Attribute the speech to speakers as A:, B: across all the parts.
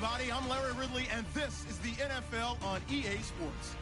A: everybody. I'm Larry Ridley, and this is the NFL on EA Sports.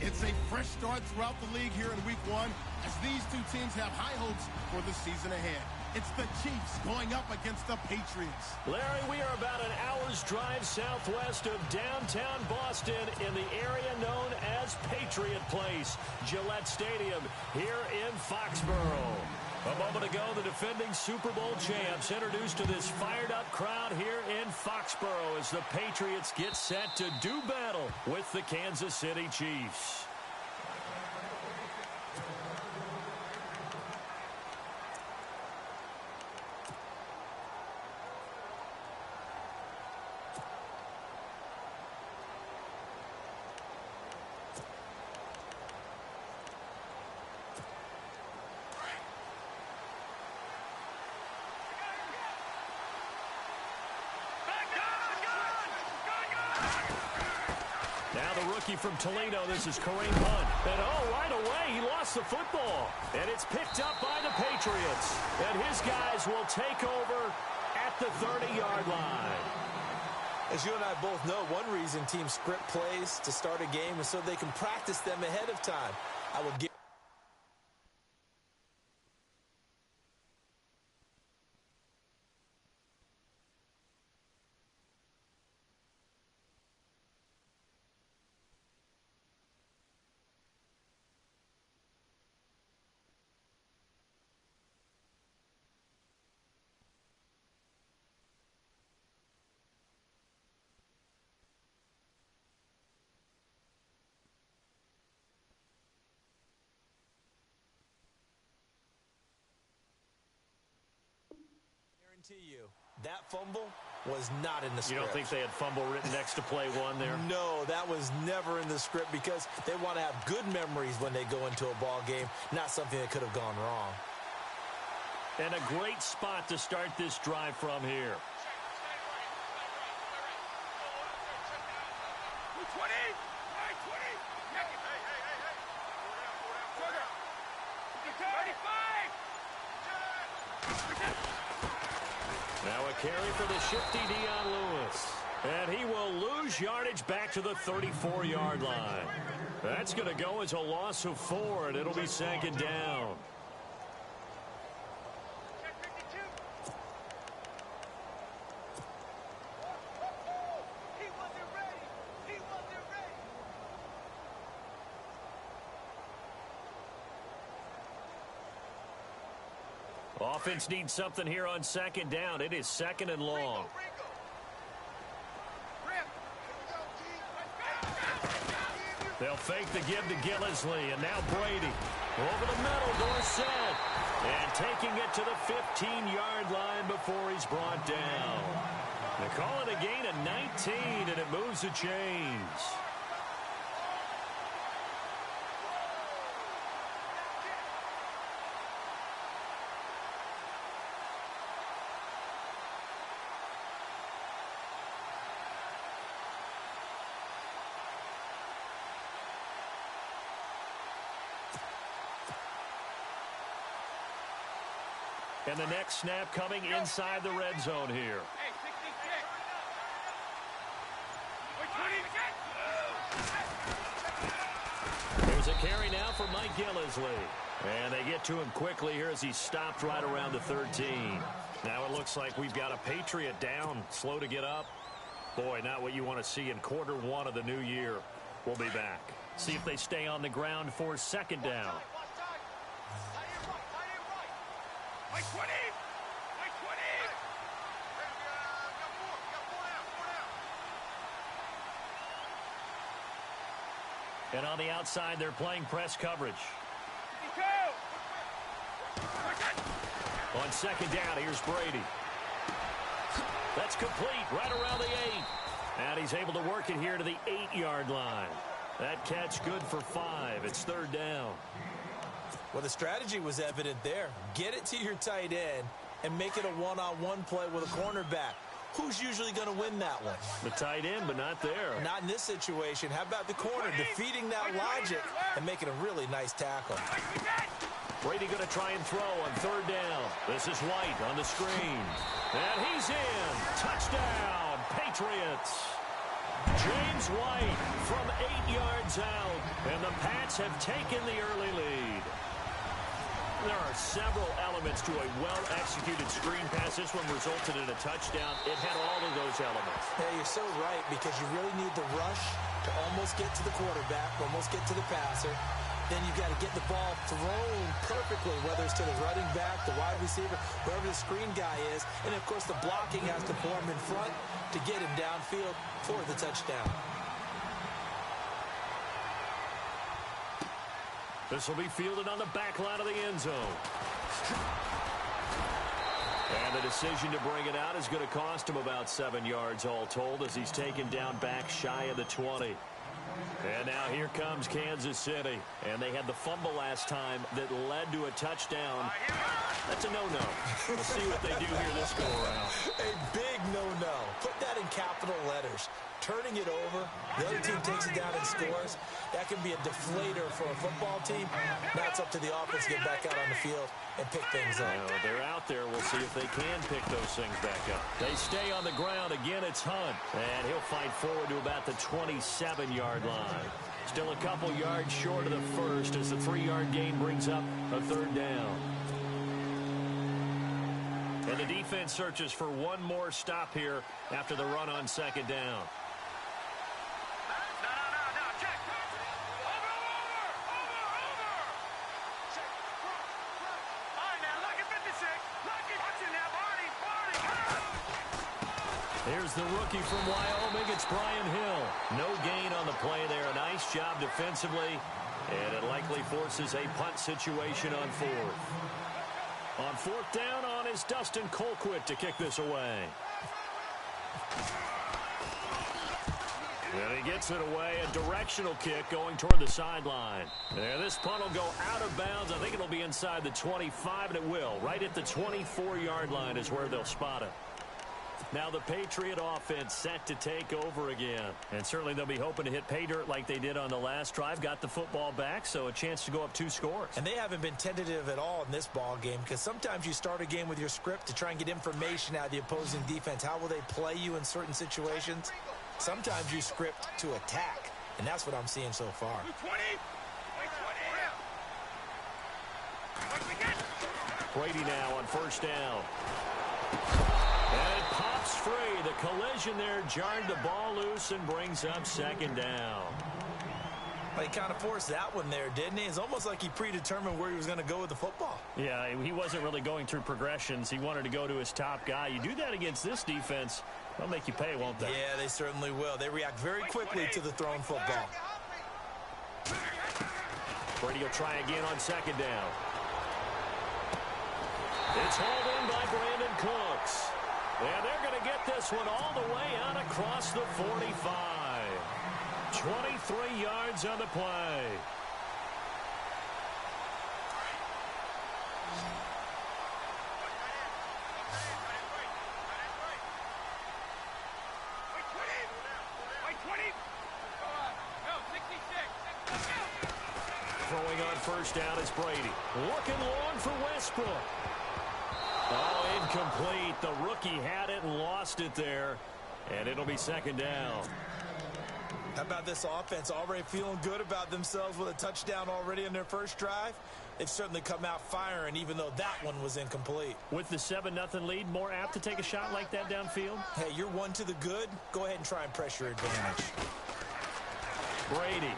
A: It's a fresh start throughout the league here in Week 1 as these two teams have high hopes for the season ahead. It's the Chiefs going up against the Patriots.
B: Larry, we are about an hour's drive southwest of downtown Boston in the area known as Patriot Place, Gillette Stadium, here in Foxborough. A moment ago, the defending Super Bowl champs introduced to this fired-up crowd here in Foxborough as the Patriots get set to do battle with the Kansas City Chiefs. From Toledo, this is Kareem Hunt. And right away, he lost the football. And it's picked up by the Patriots. And his guys will take over at the 30-yard line.
C: As you and I both know, one reason teams script plays to start a game is so they can practice them ahead of time. I would give you, that fumble was not in the script.
B: You don't think they had fumble written next to play one there?
C: No, that was never in the script because they want to have good memories when they go into a ball game, not something that could have gone wrong.
B: And a great spot to start this drive from here. Now a carry for the shifty Dion Lewis. And he will lose yardage back to the 34-yard line. That's going to go as a loss of 4, and it'll be second down. Offense needs something here on second down. It is second and long. They'll fake the give to Gillisley, and now Brady. Over the middle, Dorsett. And taking it to the 15-yard line before he's brought down. They call it a gain of 19, and it moves the chains. And the next snap coming inside the red zone here. There's a carry now for Mike Gillisley. And they get to him quickly here as he stopped right around the 13. Now it looks like we've got a Patriot down, slow to get up. Boy, not what you want to see in quarter 1 of the new year. We'll be back. See if they stay on the ground for second down. And on the outside, they're playing press coverage. On second down, here's Brady. That's complete right around the 8. And he's able to work it here to the 8-yard line. That catch good for 5. It's third down.
C: Well, the strategy was evident there. Get it to your tight end and make it a one-on-one play with a cornerback. Who's usually going to win that one?
B: The tight end, but not there.
C: Not in this situation. How about the corner defeating that logic and making a really nice tackle?
B: Brady going to try and throw on third down. This is White on the screen. And he's in. Touchdown, Patriots. James White from 8 yards out, and the Pats have taken the early lead. There are several elements to a well-executed screen pass. This one resulted in a touchdown. It had all of those elements.
C: Yeah, you're so right, because you really need the rush to almost get to the quarterback, almost get to the passer. Then you've got to get the ball thrown perfectly, whether it's to the running back, the wide receiver, wherever the screen guy is. And, of course, the blocking has to form in front to get him downfield for the touchdown.
B: This will be fielded on the back line of the end zone. And the decision to bring it out is going to cost him about 7 yards all told, as he's taken down back shy of the 20. And now here comes Kansas City. And they had the fumble last time that led to a touchdown. That's a no-no. We'll see what they do here this go-around.
C: A big no-no. Put that in capital letters. Turning it over, the other team takes it down and scores. That can be a deflator for a football team. Now it's up to the offense to get back out on the field and pick things up.
B: Well, they're out there. We'll see if they can pick those things back up. They stay on the ground. Again, it's Hunt. And he'll fight forward to about the 27-yard line. Still a couple yards short of the first as the 3-yard gain brings up a third down. And the defense searches for one more stop here after the run on second down. Here's the rookie from Wyoming. It's Brian Hill. No gain on the play there. A nice job defensively. And it likely forces a punt situation on fourth. On fourth down on is Dustin Colquitt to kick this away. And he gets it away. A directional kick going toward the sideline. And this punt will go out of bounds. I think it'll be inside the 25, and it will. Right at the 24-yard line is where they'll spot it. Now the Patriot offense set to take over again. And certainly they'll be hoping to hit pay dirt like they did on the last drive. Got the football back, so a chance to go up 2 scores.
C: And they haven't been tentative at all in this ball game, because sometimes you start a game with your script to try and get information out of the opposing defense. How will they play you in certain situations? Sometimes you script to attack, and that's what I'm seeing so far.
B: Brady now on first down. And it pops free. The collision there jarred the ball loose and brings up second down.
C: Well, he kind of forced that one there, didn't he? It's almost like he predetermined where he was going to go with the football.
B: Yeah, he wasn't really going through progressions. He wanted to go to his top guy. You do that against this defense, they'll make you pay, won't they?
C: Yeah, they certainly will. They react very quickly to the thrown football.
B: Brady will try again on second down. It's hauled in by Brandon Cooks. And they're going to get this one all the way out across the 45. 23 yards on the play. Throwing on first down is Brady. Looking long for Westbrook. Oh, incomplete. The rookie had it and lost it there. And it'll be second down.
C: How about this offense already feeling good about themselves with a touchdown already in their first drive? They've certainly come out firing, even though that one was incomplete.
B: With the 7-0 lead, more apt to take a shot like that downfield?
C: Hey, you're one to the good. Go ahead and try and press your advantage.
B: Brady.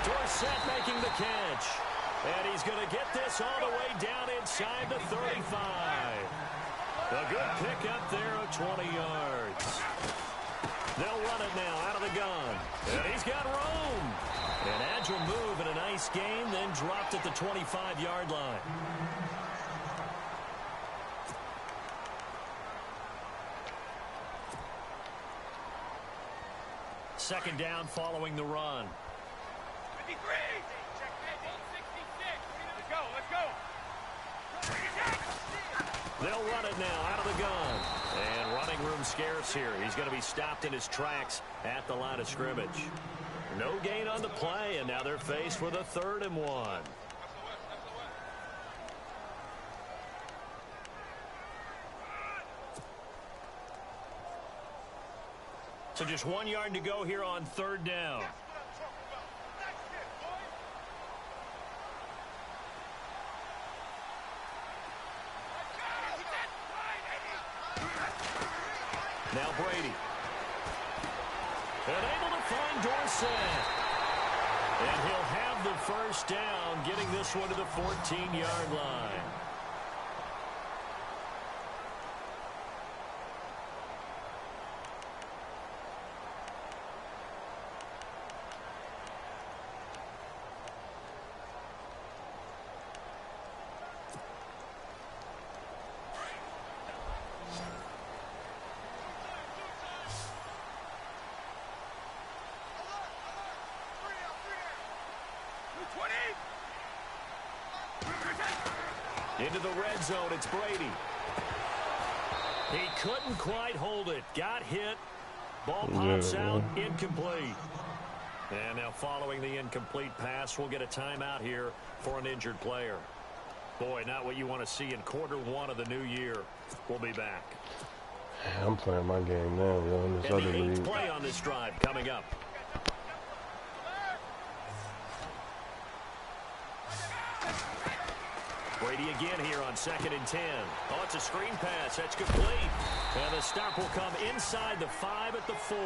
B: Dorsett making the catch. And he's going to get this all the way down inside the 35. A good pickup there of 20 yards. They'll run it now out of the gun. And he's got room. An agile move and a nice gain, then dropped at the 25-yard line. Second down following the run.
D: 53. Let's go.
B: They'll run it now out of the gun. And running room scarce here. He's going to be stopped in his tracks at the line of scrimmage. No gain on the play, and now they're faced with a 3rd and 1. So just 1 yard to go here on third down. Now Brady. And able to find Dorsett. And he'll have the first down, getting this one to the 14-yard line. Into the red zone, it's Brady. He couldn't quite hold it. Got hit. Ball pops out, incomplete. And now following the incomplete pass, we'll get a timeout here for an injured player. Boy, not what you want to see in quarter one of the new year. We'll be back.
E: I'm playing my game now, yo. In this
B: and
E: other
B: the 8th
E: league.
B: play on this drive coming up. Brady again here on 2nd and 10. Oh, it's a screen pass. That's complete. And the stop will come inside the 5 at the 4.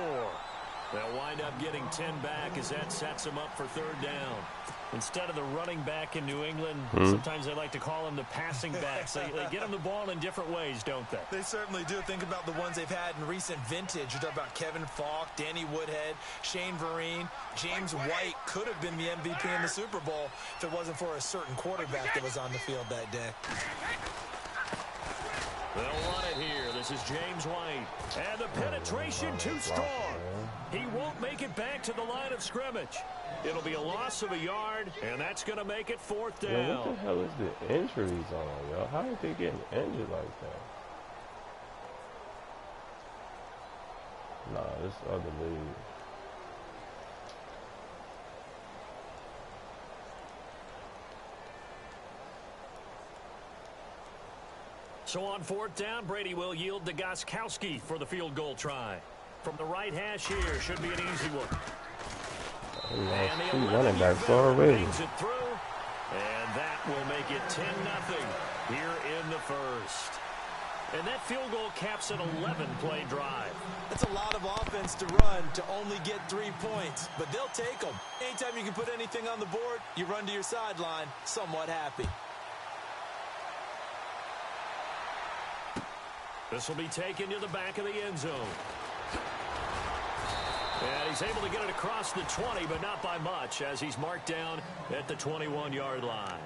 B: They'll wind up getting 10 back as that sets them up for third down. Instead of the running back in New England, sometimes they like to call them the passing backs. They get them the ball in different ways, don't they?
C: They certainly do. Think about the ones they've had in recent vintage. You talk about Kevin Falk, Danny Woodhead, Shane Vereen. James White could have been the MVP in the Super Bowl if it wasn't for a certain quarterback that was on the field that day.
B: They'll run it here. This is James White. And the penetration too strong. He won't make it back to the line of scrimmage. It'll be a loss of a yard, and that's going to make it 4th down.
E: Yo, what the hell is the injuries on, yo? How did they get injured like that? Nah, this other league.
B: So on 4th down, Brady will yield to Gostkowski for the field goal try. From the right hash here, should be an easy one.
E: And the 2 running backs already.
B: It through, and that will make it 10-0 here in the first. And that field goal caps an 11-play drive.
C: That's a lot of offense to run to only get 3 points, but they'll take them. Anytime you can put anything on the board, you run to your sideline somewhat happy.
B: This will be taken to the back of the end zone. And he's able to get it across the 20, but not by much, as he's marked down at the 21-yard line.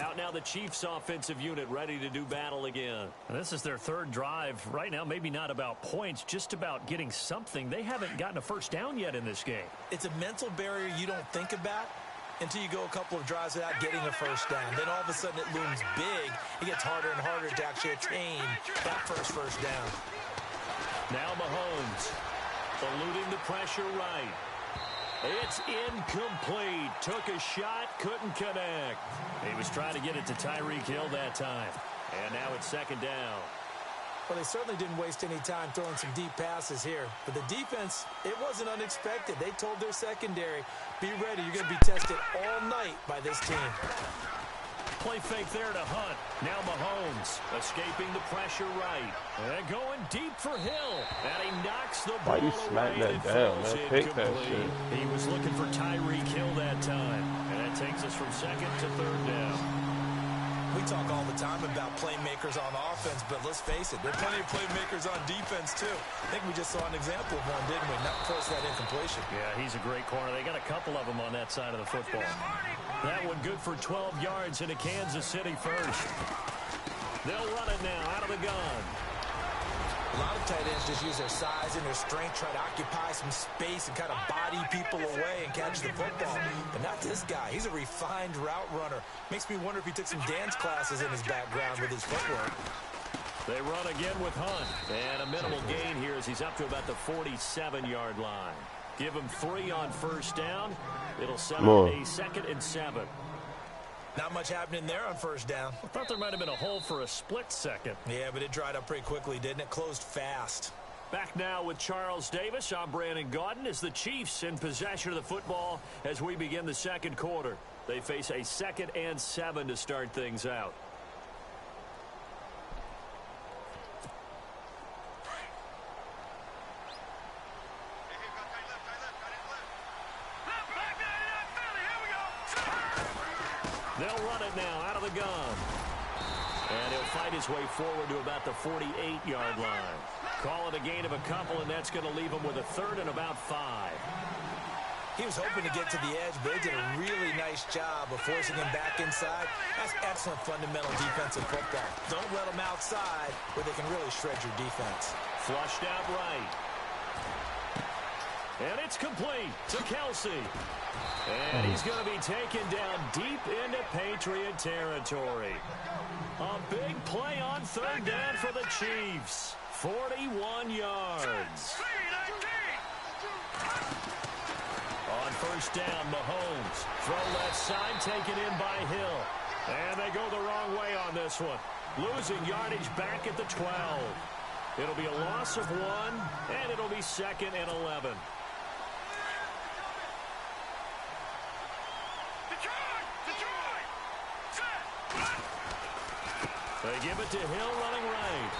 B: Out now the Chiefs offensive unit ready to do battle again. And this is their 3rd drive. Right now, maybe not about points, just about getting something. They haven't gotten a first down yet in this game.
C: It's a mental barrier you don't think about until you go a couple of drives without getting a first down. Then all of a sudden it looms big. It gets harder and harder to actually attain that first down.
B: Now Mahomes eluding the pressure right. It's incomplete. Took a shot, couldn't connect. He was trying to get it to Tyreek Hill that time. And now it's 2nd down.
C: Well, they certainly didn't waste any time throwing some deep passes here. But the defense, it wasn't unexpected. They told their secondary, be ready. You're going to be tested all night by this team.
B: Play fake there to Hunt. Now Mahomes escaping the pressure right. And going deep for Hill. And he knocks the ball away.
E: Why you smack that down, man? Pick that shit.
B: He was looking for Tyreek Hill that time. And that takes us from 2nd to 3rd down.
C: We talk all the time about playmakers on offense, but let's face it, there are plenty of playmakers on defense, too. I think we just saw an example of one, didn't we? Not force that incompletion.
B: Yeah, he's a great corner. They got a couple of them on that side of the football. That one good for 12 yards into Kansas City first. They'll run it now out of the gun.
C: A lot of tight ends just use their size and their strength, try to occupy some space and kind of body people away and catch the football. But not this guy. He's a refined route runner. Makes me wonder if he took some dance classes in his background with his footwork.
B: They run again with Hunt. And a minimal gain here as he's up to about the 47-yard line. Give him 3 on first down. It'll set up a 2nd and 7.
C: Not much happening there on first down.
B: I thought there might have been a hole for a split second.
C: Yeah, but it dried up pretty quickly, didn't it? Closed fast.
B: Back now with Charles Davis. I'm Brandon Gaudin as the Chiefs in possession of the football as we begin the second quarter. They face a 2nd and 7 to start things out. They'll run it now out of the gun. And he'll fight his way forward to about the 48-yard line. Call it a gain of a couple, and that's going to leave him with a 3rd and about 5.
C: He was hoping to get to the edge, but they did a really nice job of forcing him back inside. That's excellent fundamental defensive football. Don't let them outside where they can really shred your defense.
B: Flushed out right. And it's complete to Kelsey. And he's going to be taken down deep into Patriot territory. A big play on 3rd down for the Chiefs. 41 yards. On 1st down, Mahomes. Throw left side, taken in by Hill. And they go the wrong way on this one. Losing yardage back at the 12. It'll be a loss of 1, and it'll be 2nd and 11. They give it to Hill running right.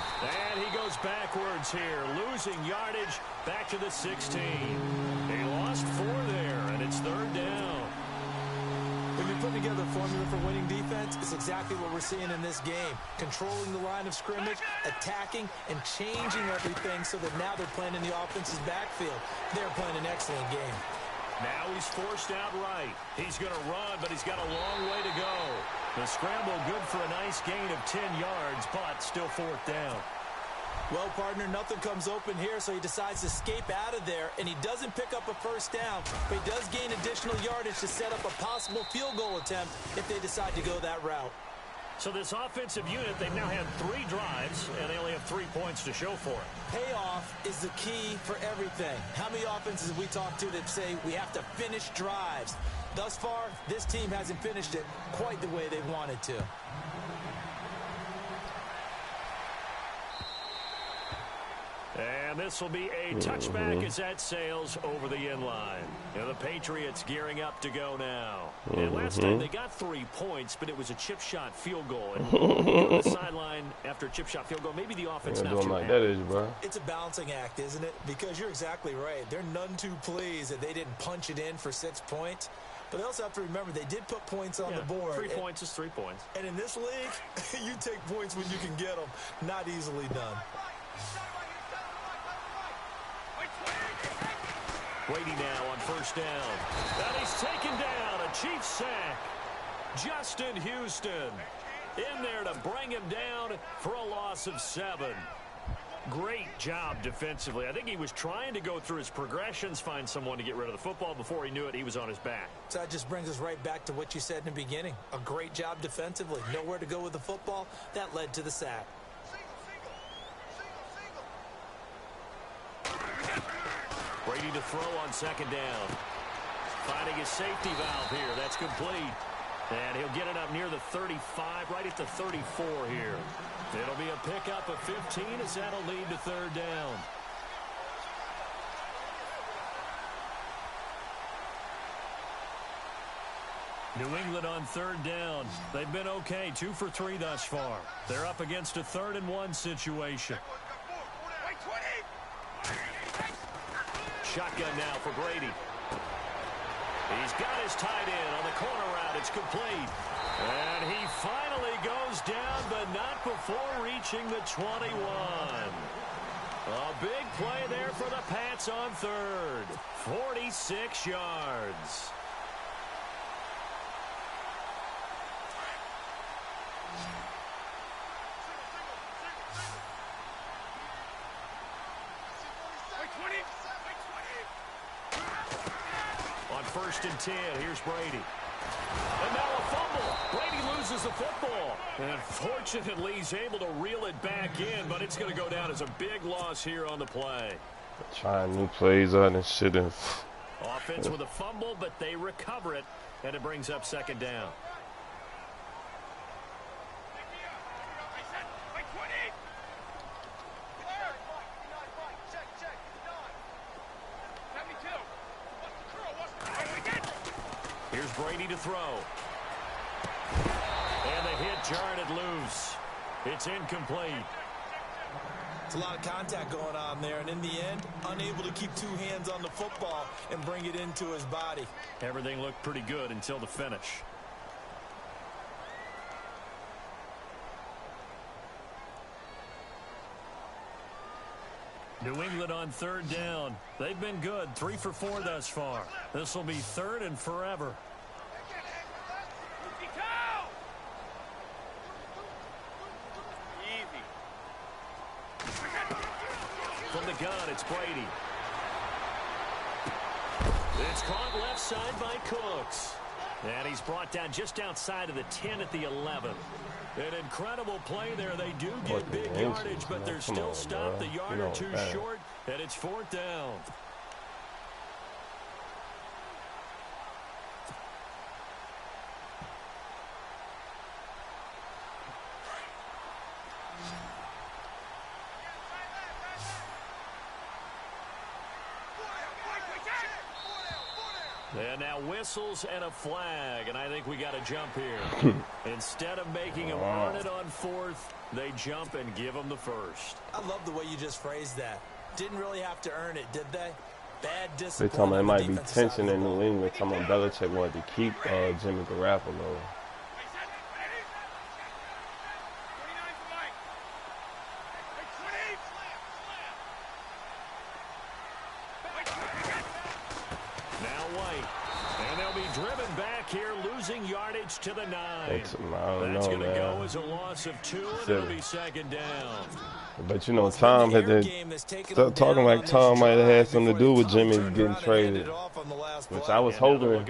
B: And he goes backwards here, losing yardage back to the 16. He lost 4 there, and it's 3rd down.
C: When you put together a formula for winning defense, it's exactly what we're seeing in this game. Controlling the line of scrimmage, attacking, and changing everything so that now they're playing in the offense's backfield. They're playing an excellent game.
B: Now he's forced out right. He's going to run, but he's got a long way to go. The scramble good for a nice gain of 10 yards, but still 4th down.
C: Well, partner, nothing comes open here, so he decides to escape out of there, and he doesn't pick up a 1st down, but he does gain additional yardage to set up a possible field goal attempt if they decide to go that route.
B: So this offensive unit, they've now had 3 drives, and they only have 3 points to show for it.
C: Payoff is the key for everything. How many offenses have we talked to that say we have to finish drives? Thus far, this team hasn't finished it quite the way they wanted to.
B: And this will be a touchback as that sails over the end line. The Patriots gearing up to go now. And last time they got 3 points, but it was a chip shot field goal. And you go to the sideline after a chip shot field goal, maybe the offense not too
E: like
B: happy.
E: that is, bro.
C: It's a balancing act, isn't it? Because you're exactly right. They're none too pleased that they didn't punch it in for 6 points. But they also have to remember they did put points on the board.
B: 3 points is 3 points.
C: And in this league, you take points when you can get them. Not easily done.
B: Brady now on 1st down. And he's taken down. A Chiefs sack. Justin Houston in there to bring him down for a loss of 7. Great job defensively. I think he was trying to go through his progressions, find someone to get rid of the football. Before he knew it, he was on his back.
C: So that just brings us right back to what you said in the beginning. A great job defensively. Nowhere to go with the football. That led to the sack.
B: Brady to throw on 2nd down. Finding his safety valve here. That's complete. And he'll get it up near the 35, right at the 34 here. It'll be a pickup of 15 as that'll lead to 3rd down. New England on 3rd down. They've been okay, 2 for 3 thus far. They're up against a 3rd and 1 situation. Shotgun now for Brady. He's got his tight end on the corner route. It's complete. And he finally goes down, but not before reaching the 21. A big play there for the Pats on 3rd. 46 yards. On 1st and 10, here's Brady. And now a fumble. Brady loses the football. And fortunately, he's able to reel it back in, but it's going to go down as a big loss here on the play.
E: Trying new plays on and shit.
B: Offense with a fumble, but they recover it, and it brings up 2nd down. Brady to throw. And the hit jarred it loose. It's incomplete.
C: It's a lot of contact going on there, and in the end, unable to keep two hands on the football and bring it into his body.
B: Everything looked pretty good until the finish. New England on third down. They've been good, 3 for 4 thus far. This will be third and forever. From the gun, it's Brady. It's caught left side by Cooks. And he's brought down just outside of the 10 at the 11. An incredible play there. They do get big yardage, but they're still stopped the yard or two short, and it's 4th down. And now whistles and a flag, and I think we got to jump here. Instead of making them earn it on 4th, they jump and give them the first.
C: I love the way you just phrased that. Didn't really have to earn it, did they? Bad discipline.
E: They're talking about it might be tension in New England. Talking about Belichick wanted to keep Jimmy Garoppolo.
B: Yardage to the 9.
E: That's
B: going to go as a loss of 2, and it'll be 2nd down.
E: But you know, Tom had to talking like Tom might have had something to do with Jimmy getting traded, which I was hoping.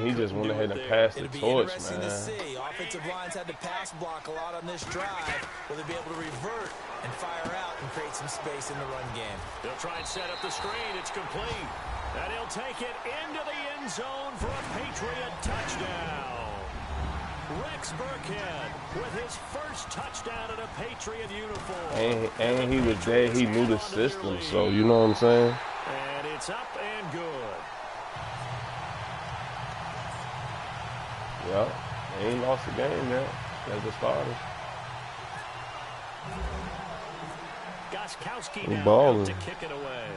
E: He just went ahead and passed the torch, man.
C: Offensive lines had to pass block a lot on this drive. Will they be able to revert and fire out and create some space in the run game?
B: They'll try and set up the screen. It's complete. And he'll take it into the end zone for a Patriot touchdown. Rex Burkhead with his first touchdown in a Patriot uniform.
E: And he was there. He knew the system, so you know what I'm saying?
B: And it's up and good.
E: Yep. They ain't lost the game yet. As the starters.
B: Gostkowski now to kick it away.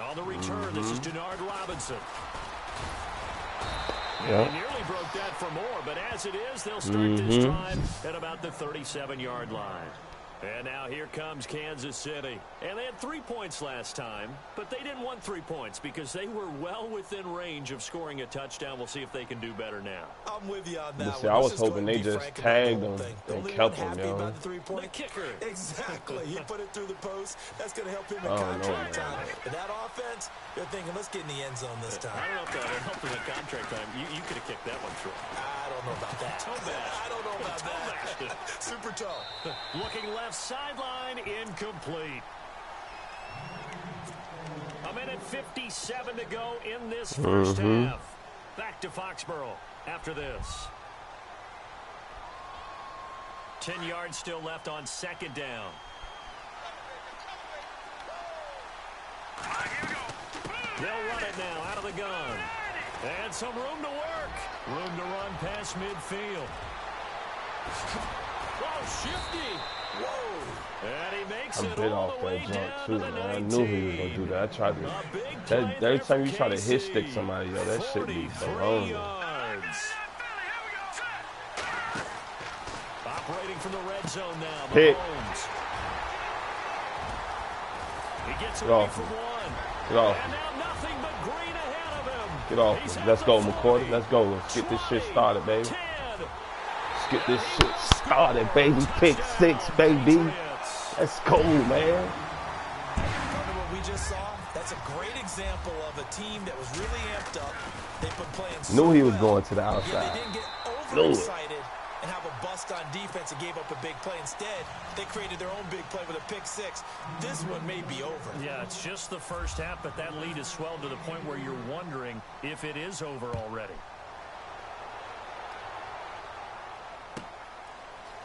B: On the return, this is Denard Robinson.
E: Yeah.
B: He nearly broke that for more, but as it is, they'll start this drive at about the 37-yard line. And now here comes Kansas City. And they had 3 points last time, but they didn't want 3 points because they were well within range of scoring a touchdown. We'll see if they can do better now.
C: I'm with you on that.
E: See, I was hoping they just tagged them and kept them, yo.
C: About the 3-point
B: kicker.
C: Exactly. He put it through the post. That's going to help him in contract time. And that offense, they're thinking, let's get in the end zone this time.
B: I don't know if that would help him in contract time. You could have kicked that one through.
C: I don't know about that. I don't know about that. Super toe.
B: Looking left sideline, incomplete. A minute 57 to go in this first half. Back to Foxborough after this. 10 yards still left on 2nd down. They'll run it now out of the gun. And some room to work. Room to run past midfield. Whoa, shifty. Whoa. And he makes it all the way down to the 19.
E: I knew he was going to do that. I tried to. Every time you try to hit stick somebody, yo, that shit be so long.
B: Operating from the red zone now.
E: Pick.
B: He gets away from one.
E: Get off.
B: And now nothing but green ahead of him.
E: Get off. Let's go, McCourty. Let's go. Let's get this shit started, baby. Let's get this shit started, baby. Pick 6, baby. Let's go, man.
C: What we just saw, that's a great example of a team that was really amped up. They've been playing so
E: Knew he was
C: well.
E: going to the outside.
C: Yeah, they didn't get overexcited and have a bust on defense and gave up a big play. Instead, they created their own big play with a pick 6. This one may be over.
B: Yeah, it's just the first half, but that lead has swelled to the point where you're wondering if it is over already.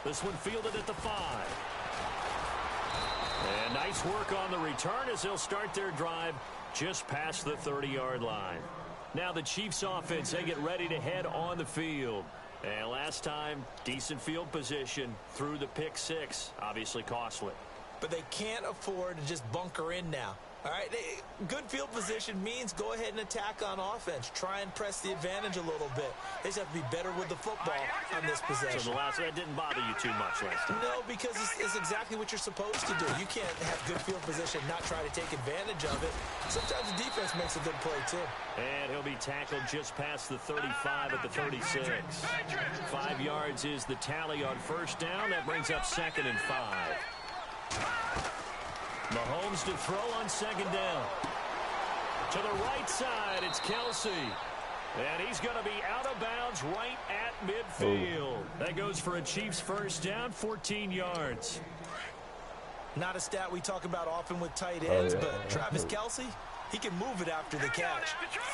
B: This one fielded at the 5. And nice work on the return as they'll start their drive just past the 30-yard line. Now the Chiefs offense, they get ready to head on the field. And last time, decent field position through the pick six. Obviously costly.
C: But they can't afford to just bunker in now. All right, good field position means go ahead and attack on offense. Try and press the advantage a little bit. They just have to be better with the football on this possession.
B: So the last that didn't bother you too much last time?
C: No, because it's exactly what you're supposed to do. You can't have good field position, not try to take advantage of it. Sometimes the defense makes a good play, too.
B: And he'll be tackled just past the 35 at the 36. 5 yards is the tally on first down. That brings up 2nd and 5. Mahomes to throw on 2nd down. To the right side, it's Kelsey. And he's going to be out of bounds right at midfield. That goes for a Chiefs first down, 14 yards.
C: Not a stat we talk about often with tight ends, but Travis Kelsey, he can move it after the catch.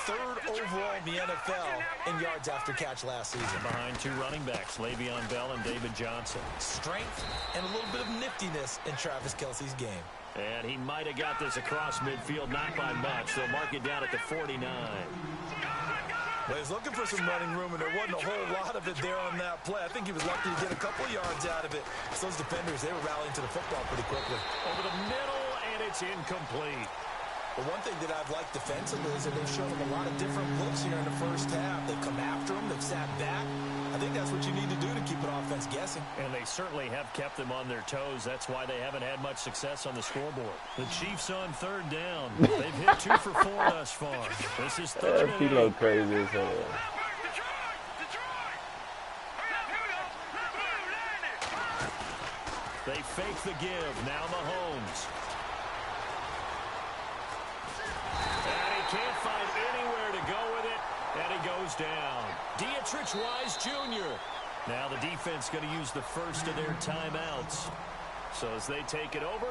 C: 3rd overall in the NFL in yards after catch last season.
B: Behind 2 running backs, Le'Veon Bell and David Johnson.
C: Strength and a little bit of niftiness in Travis Kelsey's game.
B: And he might have got this across midfield, not by much. They'll mark it down at the 49.
C: Well, he's looking for some running room, and there wasn't a whole lot of it there on that play. I think he was lucky to get a couple yards out of it. So those defenders, they were rallying to the football pretty quickly.
B: Over the middle, and it's incomplete.
C: But one thing that I've liked defensively is that they've shown him a lot of different looks here in the first half. They've come after him. They've sat back. I think that's what you need to do to keep an offense guessing.
B: And they certainly have kept them on their toes. That's why they haven't had much success on the scoreboard. The Chiefs on 3rd down. They've hit 2 for 4 thus far. This is 3rd and 8.
E: He look crazy as hell.
B: They fake the give. Now Mahomes. And he can't find anywhere to go with it. And he goes down. Dietrich Wise Jr. Now the defense going to use the first of their timeouts. So as they take it over,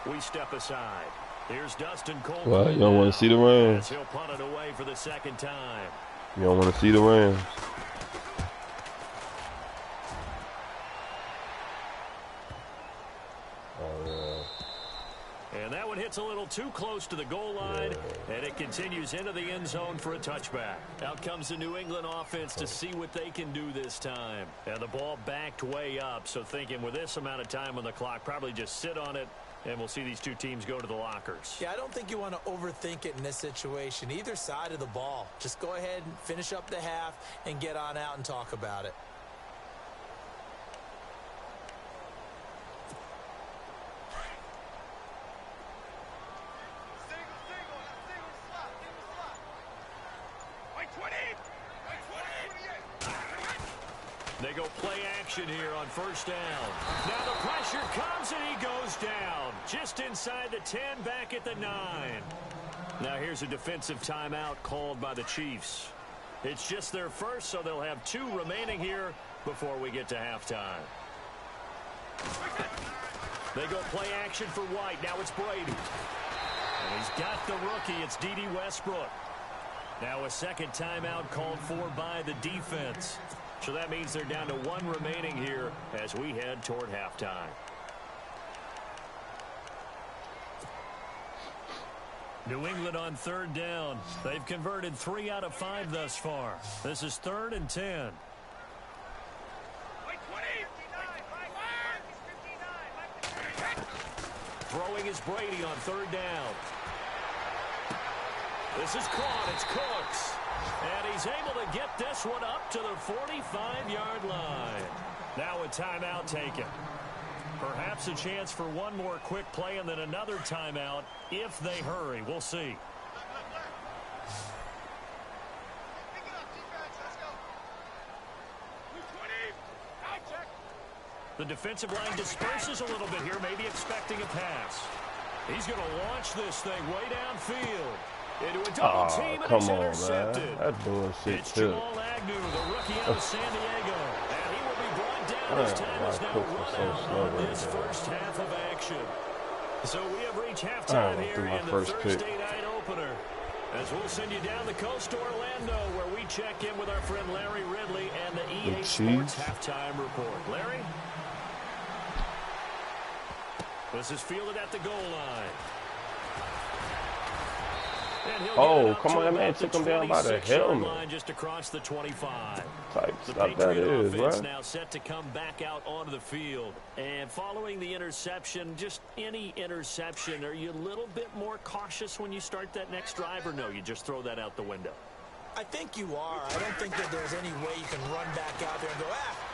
B: we step aside. Here's Dustin Cole.
E: Well, you don't want to see the Rams.
B: He'll punt it away for the 2nd time.
E: You don't want to see the Rams.
B: And that one hits a little too close to the goal line, and it continues into the end zone for a touchback. Out comes the New England offense to see what they can do this time. And the ball backed way up, so thinking with this amount of time on the clock, probably just sit on it, and we'll see these 2 teams go to the lockers.
C: Yeah, I don't think you want to overthink it in this situation. Either side of the ball. Just go ahead and finish up the half and get on out and talk about it.
B: They go play action here on first down. Now the pressure comes and he goes down. Just inside the 10, back at the 9. Now here's a defensive timeout called by the Chiefs. It's just their first, so they'll have 2 remaining here before we get to halftime. They go play action for White. Now it's Brady. And he's got the rookie. It's D.D. Westbrook. Now a 2nd timeout called for by the defense. So that means they're down to 1 remaining here as we head toward halftime. New England on 3rd down. They've converted 3 out of 5 thus far. This is 3rd and 10. Throwing is Brady on 3rd down. This is caught. It's Cooks. And he's able to get this one up to the 45-yard line. Now a timeout taken. Perhaps a chance for one more quick play and then another timeout if they hurry. We'll see. The defensive line disperses a little bit here, maybe expecting a pass. He's going to launch this thing way downfield. Into a double team, and it's intercepted.
E: Man. That's bullshit,
B: it's
E: too.
B: Jamal Agnew, the rookie out of San Diego. And he will be brought down as time is now run out on this first half of action. So we have reached halftime here in the Thursday night opener. As we'll send you down the coast to Orlando, where we check in with our friend Larry Ridley and the EA Sports Halftime Report. Larry? This is fielded at the goal line.
E: Oh, come on, that man took him down by the helmet.
B: Just across the 25.
E: Type stuff that is, right?
B: Now set to come back out onto the field. And following the interception, just any interception, are you a little bit more cautious when you start that next drive, or no, you just throw that out the window?
C: I think you are. I don't think that there's any way you can run back out there and go,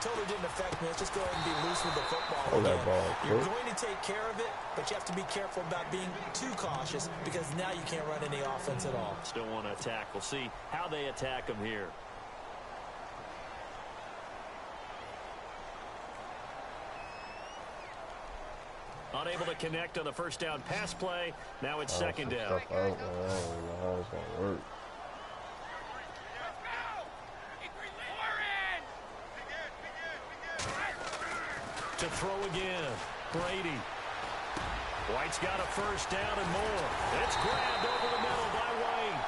C: totally didn't affect me. Let's just go ahead and be loose with the football.
E: Oh, that ball.
C: You're going to take care of it, but you have to be careful about being too cautious because now you can't run any offense at all.
B: Still want to attack. We'll see how they attack them here. Unable to connect on the first down pass play. Now it's second down.
E: I don't know how it's going to work.
B: To throw again. Brady. White's got a first down and more. It's grabbed over the middle by White.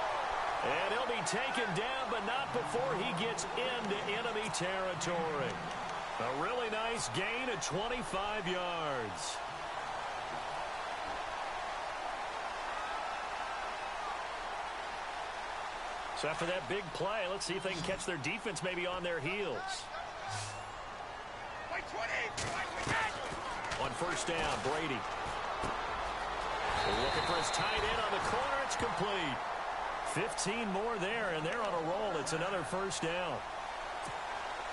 B: And he'll be taken down, but not before he gets into enemy territory. A really nice gain of 25 yards. So after that big play, let's see if they can catch their defense maybe on their heels. On first down, Brady. Looking for his tight end on the corner. It's complete. 15 more there, and they're on a roll. It's another first down.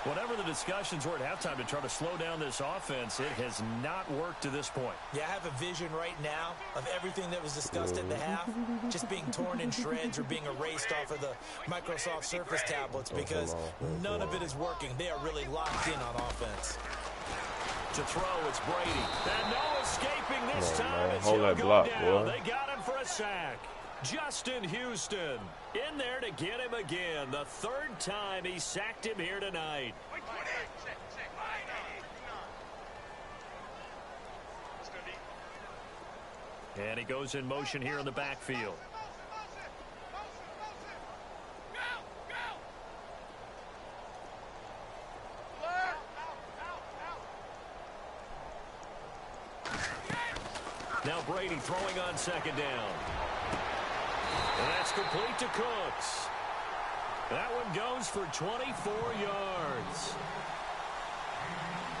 B: Whatever the discussions were at halftime to try to slow down this offense, it has not worked to this point.
C: Yeah, I have a vision right now of everything that was discussed at the half just being torn in shreds or being erased off of the Microsoft Surface tablets because none of it is working. They are really locked in on offense.
B: To throw, it's Brady. And no escaping this time. It's
E: hold that block, boy.
B: They got him for a sack. Justin Houston in there to get him again. The third time he sacked him here tonight. And he goes in motion here in the backfield. Now Brady throwing on second down. And that's complete to Cooks. That one goes for 24 yards.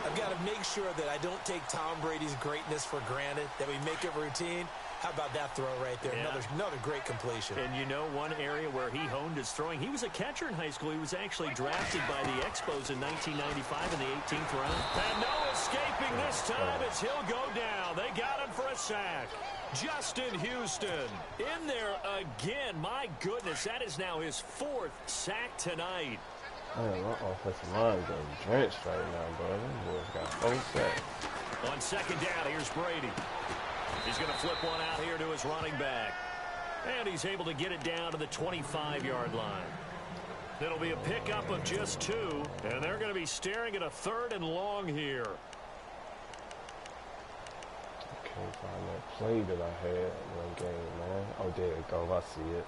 C: I've got to make sure that I don't take Tom Brady's greatness for granted, that we make it routine. How about that throw right there?
B: Yeah.
C: Another great completion.
B: And you know one area where he honed his throwing, he was a catcher in high school. He was actually drafted by the Expos in 1995 in the 18th round. And no escaping this time as he'll go down. They got him for a sack. Justin Houston in there again. My goodness, that is now his fourth sack tonight.
E: Man, my offensive line is getting drenched right now, bro. Them boys got 4 sacks.
B: On second down, here's Brady. He's going to flip one out here to his running back. And he's able to get it down to the 25-yard line. It'll be a pickup of just 2, and they're going to be staring at a 3rd and long here.
E: Can't find that play that I had in one game, man. Oh, there it goes. I see it.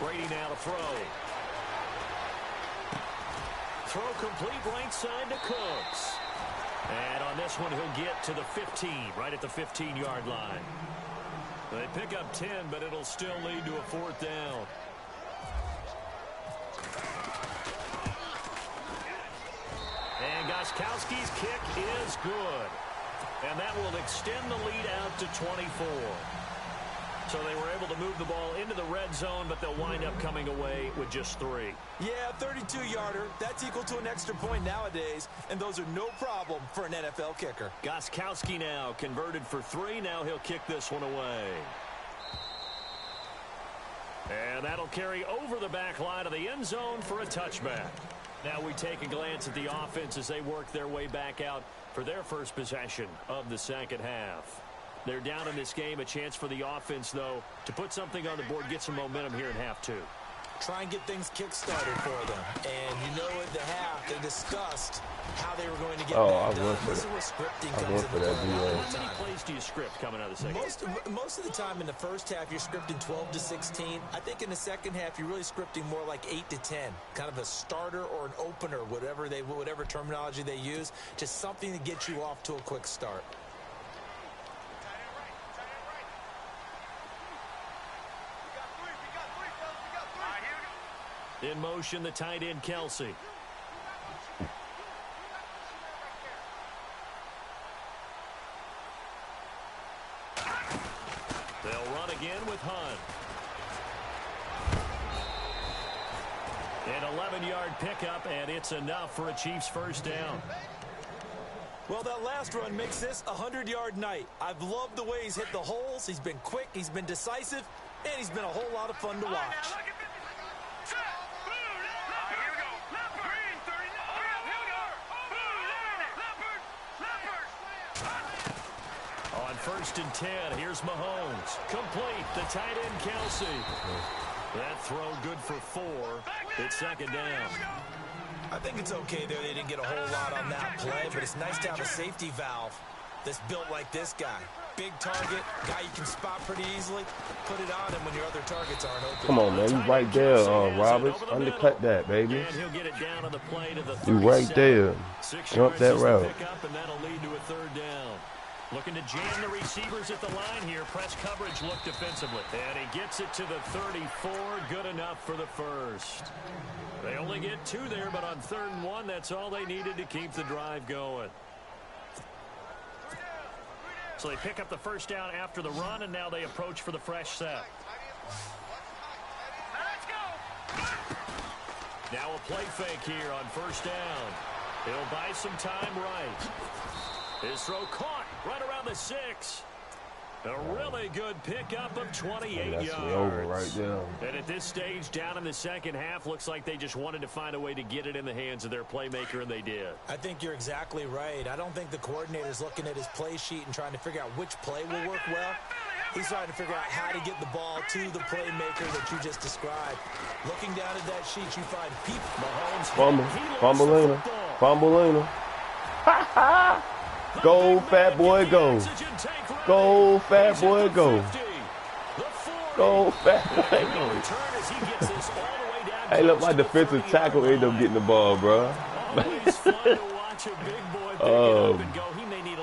B: Brady now to throw. Throw complete right side to Cooks. And on this one, he'll get to the 15, right at the 15-yard line. They pick up 10, but it'll still lead to a 4th down. And Gostkowski's kick is good. And that will extend the lead out to 24. So they were able to move the ball into the red zone, but they'll wind up coming away with just 3.
C: Yeah, 32-yarder. That's equal to an extra point nowadays, and those are no problem for an NFL kicker.
B: Gostkowski now converted for 3. Now he'll kick this one away. And that'll carry over the back line of the end zone for a touchback. Now we take a glance at the offense as they work their way back out for their first possession of the second half. They're down in this game. A chance for the offense, though, to put something on the board, get some momentum here in half 2.
C: try and get things kick-started for them. And you know at the half, they discussed how they were going to get that done. This is where scripting comes into play.
B: How many plays do you script coming out of the second?
C: Most of the time in the first half, you're scripting 12 to 16. I think in the second half, you're really scripting more like 8 to 10. Kind of a starter or an opener, whatever terminology they use. Just something to get you off to a quick start.
B: In motion, the tight end, Kelsey. They'll run again with Hunt. An 11-yard pickup, and it's enough for a Chiefs first down.
C: Well, that last run makes this a 100-yard night. I've loved the way he's hit the holes. He's been quick, he's been decisive, and he's been a whole lot of fun to watch.
B: On 1st and 10, here's Mahomes. Complete, the tight end, Kelsey. That throw good for 4. It's second down.
C: I think it's okay there. They didn't get a whole lot on that play, but it's nice to have a safety valve that's built like this guy. Big target, guy you can spot pretty easily. Put it on him when your other targets aren't open.
E: Come on, man. You right there, Roberts. Undercut that, baby.
B: And he'll get it down on the play to the
E: you right there. Jump that route.
B: And that'll lead to a third down. Looking to jam the receivers at the line here. Press coverage look defensively. And he gets it to the 34. Good enough for the first. They only get 2 there, but on 3rd and 1, that's all they needed to keep the drive going. So they pick up the first down after the run, and now they approach for the fresh set. Now a play fake here on 1st down. He'll buy some time right. His throw caught right around the 6. A really good pickup of 28 yards.
E: Over right there.
B: And at this stage, down in the second half, looks like they just wanted to find a way to get it in the hands of their playmaker, and they did.
C: I think you're exactly right. I don't think the coordinator's looking at his play sheet and trying to figure out which play will work well. He's trying to figure out how to get the ball to the playmaker that you just described. Looking down at that sheet, you find people.
E: Mahomes. Fumbleina. Ha ha! Go, fat boy, go. Go, fat boy, go. Go, fat boy, go. Hey, look, my defensive tackle ended up getting the ball, bro.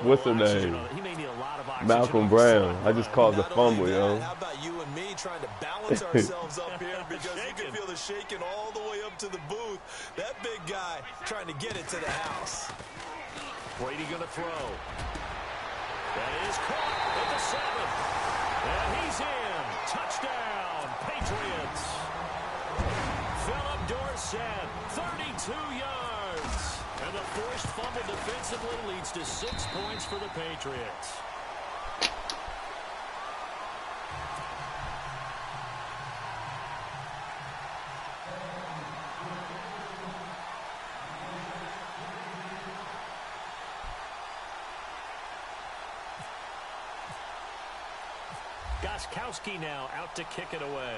E: What's her name? Malcolm Brown. I just called the fumble, yo.
C: How about you and me trying to balance ourselves up here, because you can feel the shaking all the way up to the booth. That big guy trying to get it to the house.
B: Brady going to throw. That is caught at the 7. And he's in. Touchdown, Patriots. Philip Dorsett, 32 yards. And the forced fumble defensively leads to 6 points for the Patriots. Goskowski now out to kick it away.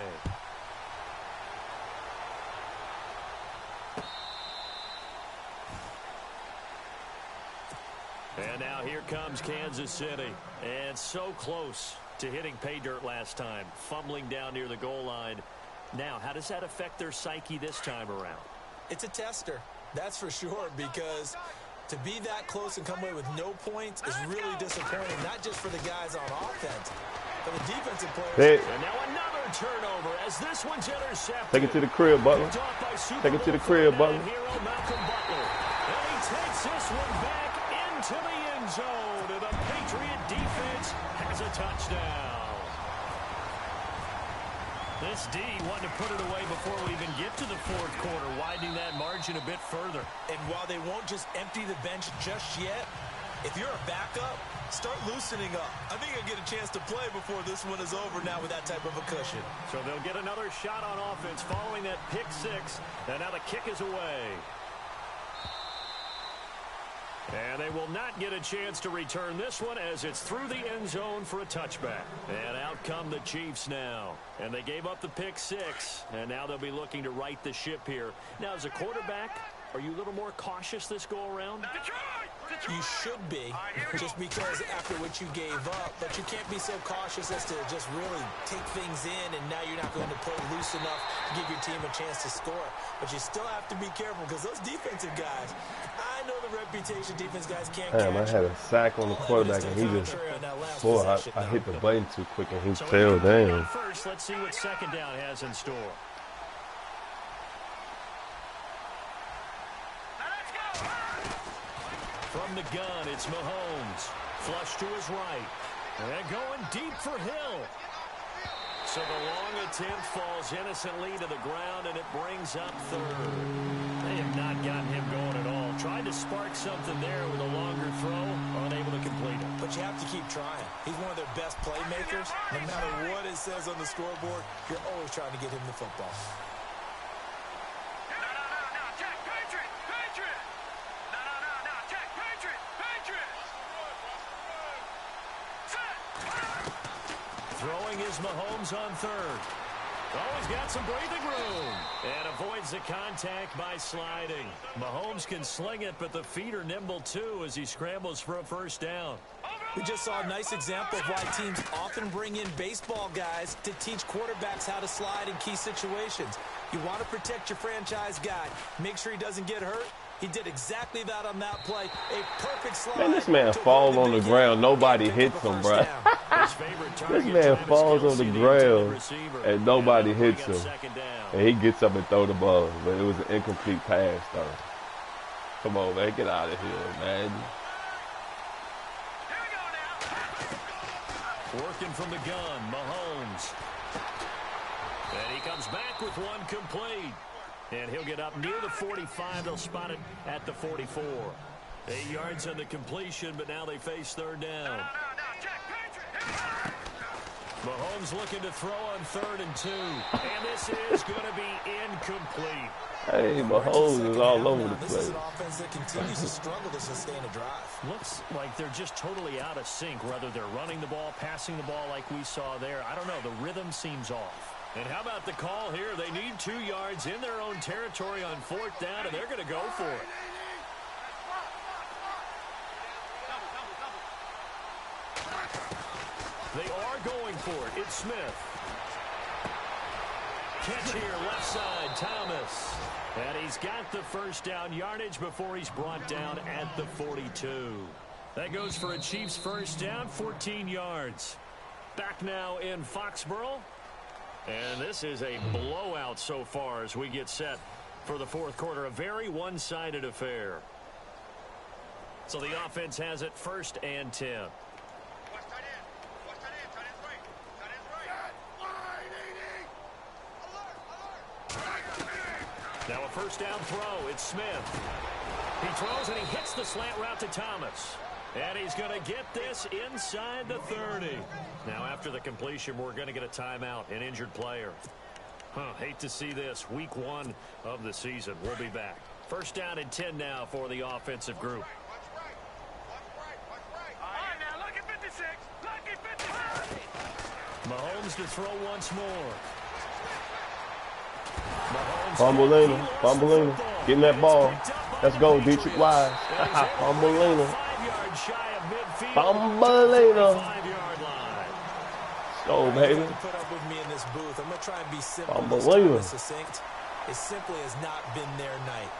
B: And now here comes Kansas City. And so close to hitting pay dirt last time. Fumbling down near the goal line. Now, how does that affect their psyche this time around?
C: It's a tester, that's for sure, because to be that close and come away with no points is really disappointing, not just for the guys on offense, but the defensive players.
B: And now another turnover as this one's intercepted.
E: Take it to the crib, Butler. Take it to the crib, Butler.
B: Hero Malcolm Butler. And he takes this one back into the end zone. And the Patriot defense has a touchdown. This D wanted to put it away before we even get to the 4th quarter, widening that margin a bit further.
C: And while they won't just empty the bench just yet, if you're a backup, start loosening up. I think you'll get a chance to play before this one is over now with that type of a cushion.
B: So they'll get another shot on offense following that pick 6. And now the kick is away. And they will not get a chance to return this one as it's through the end zone for a touchback. And out come the Chiefs now. And they gave up the pick 6. And now they'll be looking to right the ship here. Now, as a quarterback, are you a little more cautious this go-around?
C: You should be, just because after what you gave up. But you can't be so cautious as to just really take things in, and now you're not going to play loose enough to give your team a chance to score. But you still have to be careful because those defensive guys, I know the reputation defense guys can't catch.
E: Damn, I had a sack on the quarterback, and he just, boy, I hit the button too quick, and he fell down.
B: First, let's see what second down has in store. From the gun, it's Mahomes. Flush to his right. And going deep for Hill. So the long attempt falls innocently to the ground, and it brings up third. They have not gotten him going at all. Tried to spark something there with a longer throw, unable to complete it.
C: But you have to keep trying. He's one of their best playmakers. No matter what it says on the scoreboard, you're always trying to get him the football.
B: Throwing is Mahomes on third. Oh, he's got some breathing room. And avoids the contact by sliding. Mahomes can sling it, but the feet are nimble too as he scrambles for a first down.
C: We just saw a nice example of why teams often bring in baseball guys to teach quarterbacks how to slide in key situations. You want to protect your franchise guy. Make sure he doesn't get hurt. He did exactly that on that play. A perfect slide.
E: Man, this man falls on the ground. Nobody hits him, bro. This man falls on the ground, and nobody hits him. And he gets up and throw the ball. But it was an incomplete pass, though. Come on, man. Get out of here, man.
B: Working from the gun, Mahomes. And he comes back with one complete. And he'll get up near the 45. They'll spot it at the 44. 8 yards on the completion, but now they face third down. Mahomes looking to throw on 3rd and 2. And this is going to be incomplete.
E: Hey, Mahomes is all over the place.
C: This is an offense that continues to struggle to sustain a drive.
B: Looks like they're just totally out of sync, whether they're running the ball, passing the ball like we saw there. I don't know. The rhythm seems off. And how about the call here? They need 2 yards in their own territory on 4th down, and they're going to go for it. They are going for it. It's Smith. Catch here, left side, Thomas. And he's got the first down yardage before he's brought down at the 42. That goes for a Chiefs first down, 14 yards. Back now in Foxborough. And this is a blowout so far as we get set for the 4th quarter. A very one-sided affair. So the offense has it 1st and 10. Now a first down throw. It's Smith. He throws and he hits the slant route to Thomas. And he's going to get this inside the 30. Now, after the completion, we're going to get a timeout, an injured player. Hate to see this. Week 1 of the season. We'll be back. First down and 10 now for the offensive group.
D: Look at 56. Look at 56.
B: Mahomes to throw once more.
E: Fumbleina. Fumbleina. Getting that ball. Let's go, Dietrich Wise. Fumbleina. Fumbleina. Go, baby.
C: Put up with me in this booth. I'm going to try and be simple. Succinct. It simply has not been their night.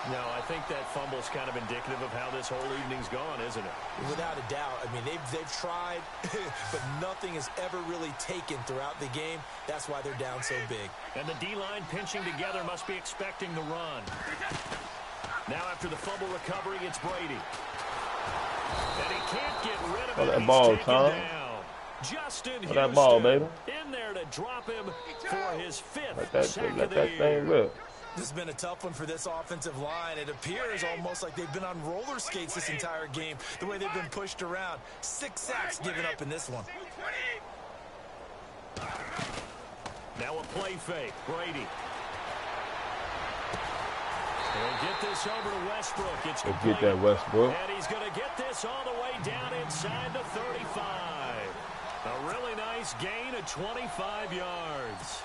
B: No, I think that fumble's kind of indicative of how this whole evening's gone, isn't it?
C: Without a doubt. I mean, they've tried, but nothing is ever really taken throughout the game. That's why they're down so big.
B: And the D-line pinching together must be expecting the run. Now after the fumble recovery, it's Brady. And he can't get rid of it.
E: That ball, Tom.
B: Justin
E: Houston that ball, baby.
B: In there to drop him for his 5th sack of
E: let
B: the
E: that
B: year.
E: thing rip.
C: This has been a tough one for this offensive line. It appears almost like they've been on roller skates this entire game, the way they've been pushed around. 6 sacks given up in this one.
B: Now a play fake. Brady. He'll get this over to Westbrook. It's
E: Let's get that Westbrook.
B: And he's going to get this all the way down inside the 35. A really nice gain of 25 yards.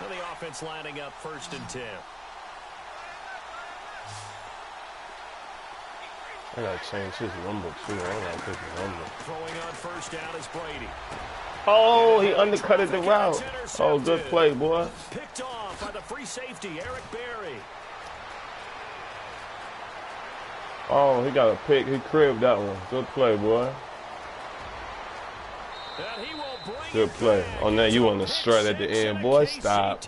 B: And the offense lining up 1st and 10.
E: I gotta change his number too. I don't like his number.
B: Throwing on 1st down is Brady.
E: Oh, he undercutted the route. Oh, good play, boy.
B: Picked off by the free safety, Eric Berry.
E: Oh, he got a pick. He cribbed that one. Good play, boy.
B: And he will bring
E: Good play. Oh, now you on the strut at the end, boy. Stop.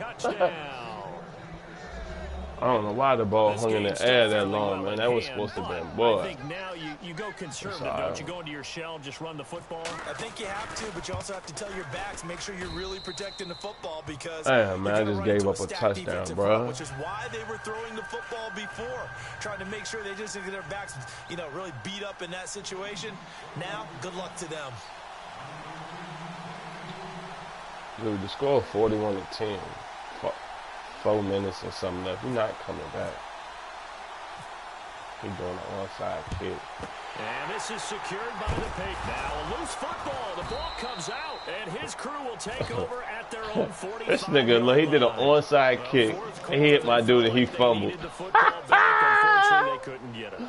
E: I don't know why the ball hung in the air that long, man. That was supposed to be a boy.
B: I think now you go conservative, don't you? Go into your shell, just run the football.
C: I think you have to, but you also have to tell your backs, make sure you're really protecting the football because
E: man, I just gave up a touchdown, bro.
C: Which is why they were throwing the football before, trying to make sure they just get their backs, really beat up in that situation. Now, good luck to them.
E: Dude, the score 41-10. 4 minutes or something left. He's not coming back. He's doing an onside kick.
B: And this is secured by the pick. Now a loose football. The ball comes out, and his crew will take over at their own 45.
E: This nigga, look, he did an onside kick. And he hit my dude and he fumbled.
B: Unfortunately, they couldn't get it.